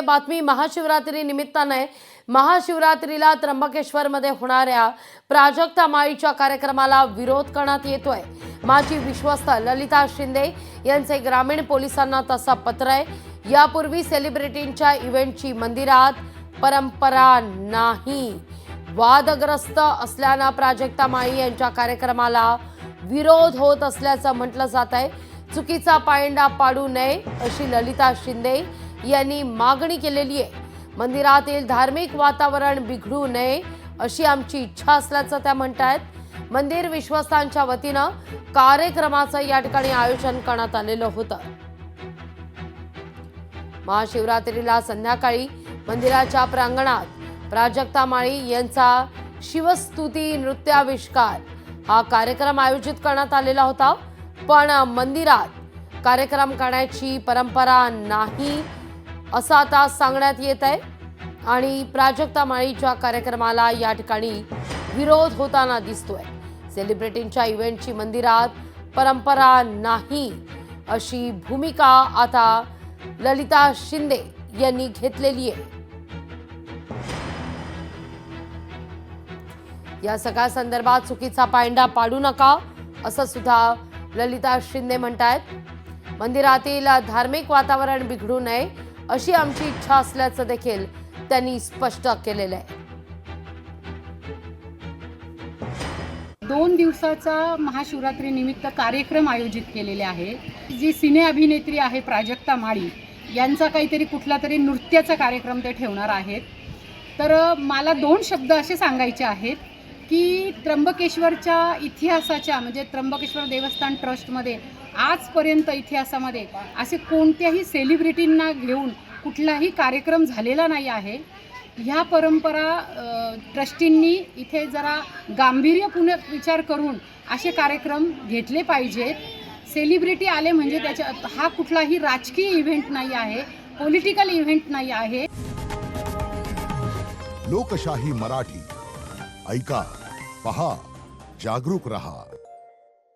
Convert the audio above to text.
बातमी महाशिवरात्री निमित्ताने महाशिवरात्रीला त्र्यंबकेश्वर मध्ये होणाऱ्या प्राजक्ता माळीच्या कार्यक्रमाला विरोध करण्यात येतोय। माजी विश्वस्त ललिता शिंदे यांचे ग्रामीण पोलिसांना तसा पत्र आहे। यापूर्वी सेलिब्रिटींच्या इव्हेंटची मंदिरात परंपरा नाही। वादग्रस्त असल्याने प्राजक्ता माळी यांच्या कार्यक्रमाला विरोध होत असल्याचं म्हटलं जात आहे। चुकीचा पायंडा पाडू नये अशी ललिता शिंदे यांनी मागणी केलेली आहे। मंदिरातील धार्मिक वातावरण बिघडू नये अशी आमची इच्छा असल्याचं त्या म्हणतात। मंदिर विश्वस्तांच्या वतीनं कार्यक्रमाचं या ठिकाणी आयोजन करण्यात आलेलं होतं। महाशिवरात्रीला संध्याकाळी मंदिराच्या प्रांगणात प्राजक्ता माळी यांचा शिवस्तुती नृत्याविष्कार हा कार्यक्रम आयोजित करण्यात आलेला होता, पण मंदिरात कार्यक्रम करण्याची परंपरा नाही असं आता सांगण्यात येत आहे आणि प्राजक्ता माळीच्या कार्यक्रमाला या ठिकाणी विरोध होताना दिसतोय। सेलिब्रिटींच्या इव्हेंटची मंदिरात परंपरा नाही अशी भूमिका आता ललिता शिंदे यांनी घेतलेली आहे। या सगळ्या संदर्भात चुकीचा पायंडा पाडू नका असं सुद्धा ललिता शिंदे म्हणतात। मंदिरातील धार्मिक वातावरण बिघडू नये अशी आमची इच्छा असल्याचं देखील त्यांनी स्पष्ट केलेलं आहे। 2 दिवसाचा महाशिवरात्री निमित्त कार्यक्रम आयोजित केलेले आहे। जी सिने अभिनेत्री आहे प्राजक्ता माळी यांचा काहीतरी कुठला तरी नृत्याचा कार्यक्रम ते ठेवणार आहेत। तर मला 2 शब्द असे सांगायचे आहेत की त्र्यंबकेश्वरच्या इतिहासाच्या म्हणजे त्र्यंबकेश्वर देवस्थान ट्रस्टमध्ये आजपर्यंत इतिहासामध्ये असे कोणत्याही सेलिब्रिटींना घेऊन कुठलाही कार्यक्रम झालेला नाही आहे। ह्या परंपरा ट्रस्टींनी इथे जरा गांभीर्यपूर्ण विचार करून असे कार्यक्रम घेतले पाहिजेत। सेलिब्रिटी आले म्हणजे हा कुठलाही राजकीय इव्हेंट नाही आहे, पॉलिटिकल इव्हेंट नाही आहे। लोकशाही मराठी ऐका, पहा, जागरूक रहा।